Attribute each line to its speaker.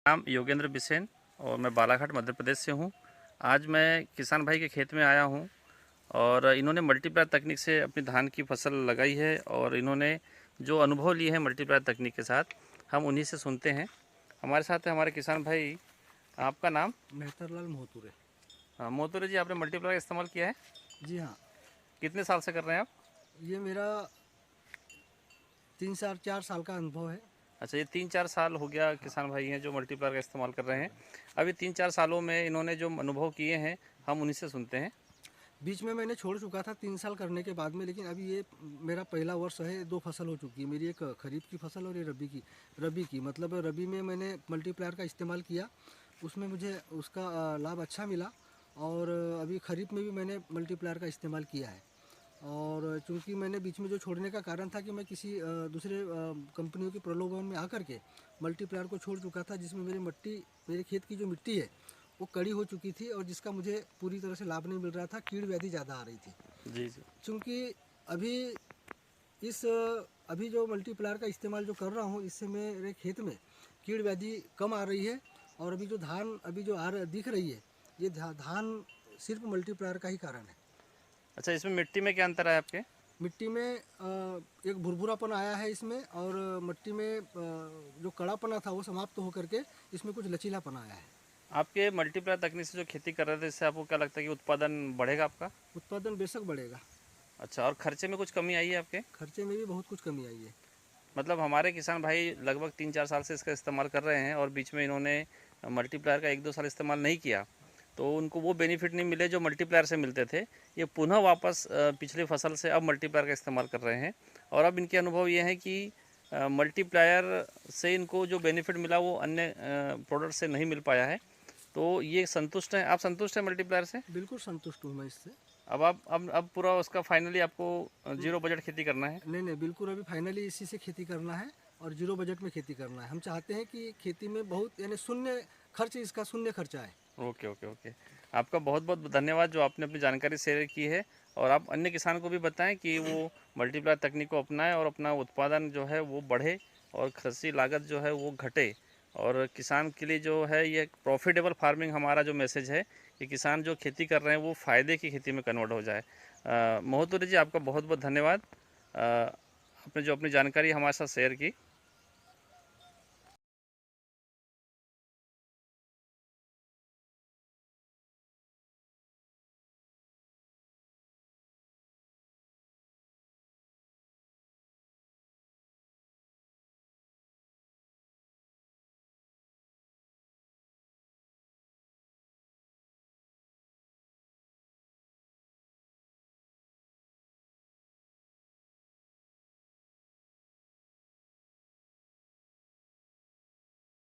Speaker 1: नाम योगेंद्र बिसेन और मैं बालाघाट मध्य प्रदेश से हूँ। आज मैं किसान भाई के खेत में आया हूँ और इन्होंने मल्टीप्लायर तकनीक से अपनी धान की फसल लगाई है और इन्होंने जो अनुभव लिए हैं मल्टीप्लायर तकनीक के साथ, हम उन्हीं से सुनते हैं। हमारे साथ है हमारे किसान भाई। आपका नाम?
Speaker 2: मेहतरलाल मोहतुरे।
Speaker 1: हाँ, मोतुरे जी, आपने मल्टीप्लायर इस्तेमाल किया है?
Speaker 2: जी हाँ।
Speaker 1: कितने साल से कर रहे हैं आप?
Speaker 2: ये मेरा 3 4 साल का अनुभव है।
Speaker 1: अच्छा, ये 3-4 साल हो गया किसान भाई हैं जो मल्टीप्लायर का इस्तेमाल कर रहे हैं। अभी 3-4 सालों में इन्होंने जो अनुभव किए हैं, हम उन्हीं से सुनते हैं।
Speaker 2: बीच में मैंने छोड़ चुका था 3 साल करने के बाद में, लेकिन अभी ये मेरा पहला वर्ष है। 2 फसल हो चुकी है मेरी, एक खरीफ की फसल और ये रबी की मतलब रबी में मैंने मल्टीप्लायर का इस्तेमाल किया। उसमें मुझे उसका लाभ अच्छा मिला। और अभी खरीफ में भी मैंने मल्टीप्लायर का इस्तेमाल किया है। और चूंकि मैंने बीच में जो छोड़ने का कारण था कि मैं किसी दूसरे कंपनियों के प्रलोभन में आकर के मल्टीप्लायर को छोड़ चुका था, जिसमें मेरे खेत की जो मिट्टी है वो कड़ी हो चुकी थी और जिसका मुझे पूरी तरह से लाभ नहीं मिल रहा था। कीड़ व्याधि ज़्यादा आ रही थी।
Speaker 1: जी जी।
Speaker 2: चूँकि अभी इस अभी जो मल्टीप्लायर का इस्तेमाल जो कर रहा हूँ, इससे मेरे खेत में कीड़ व्याधि कम आ रही है। और अभी जो धान अभी जो दिख रही है, ये धान सिर्फ मल्टीप्लायर का ही कारण है।
Speaker 1: अच्छा, इसमें मिट्टी में क्या अंतर है आपके?
Speaker 2: मिट्टी में एक भुरभुरापन आया है इसमें, और मिट्टी में जो कड़ापना था वो समाप्त होकर के इसमें कुछ लचीलापन आया है।
Speaker 1: आपके मल्टीप्लायर तकनीक से जो खेती कर रहे थे, इससे आपको क्या लगता है कि उत्पादन बढ़ेगा आपका?
Speaker 2: उत्पादन बेशक बढ़ेगा।
Speaker 1: अच्छा, और खर्चे में कुछ कमी आई है आपके?
Speaker 2: खर्चे में भी बहुत कुछ कमी आई है।
Speaker 1: मतलब हमारे किसान भाई लगभग 3-4 साल से इसका इस्तेमाल कर रहे हैं और बीच में इन्होंने मल्टीप्लायर का 1-2 साल इस्तेमाल नहीं किया, तो उनको वो बेनिफिट नहीं मिले जो मल्टीप्लायर से मिलते थे। ये पुनः वापस पिछली फसल से अब मल्टीप्लायर का इस्तेमाल कर रहे हैं और अब इनके अनुभव ये है कि मल्टीप्लायर से इनको जो बेनिफिट मिला वो अन्य प्रोडक्ट से नहीं मिल पाया है। तो ये संतुष्ट हैं? आप संतुष्ट हैं मल्टीप्लायर से?
Speaker 2: बिल्कुल संतुष्ट हूँ मैं इससे।
Speaker 1: अब आप अब पूरा उसका फाइनली आपको जीरो बजट खेती करना है?
Speaker 2: नहीं नहीं, बिल्कुल अभी फाइनली इसी से खेती करना है और जीरो बजट में खेती करना है। हम चाहते हैं कि खेती में बहुत यानी शून्य खर्च, इसका शून्य खर्चा है।
Speaker 1: Okay okay okay. आपका बहुत बहुत धन्यवाद जो आपने अपनी जानकारी शेयर की है, और आप अन्य किसान को भी बताएं कि वो मल्टीप्लायर तकनीक को अपनाएं और अपना उत्पादन जो है वो बढ़े और कृषि लागत जो है वो घटे। और किसान के लिए जो है ये प्रॉफिटेबल फार्मिंग हमारा जो मैसेज है कि किसान जो खेती कर रहे हैं वो फ़ायदे की खेती में कन्वर्ट हो जाए। मोहतुरे जी, आपका बहुत बहुत धन्यवाद। आपने जो अपनी जानकारी हमारे साथ शेयर की।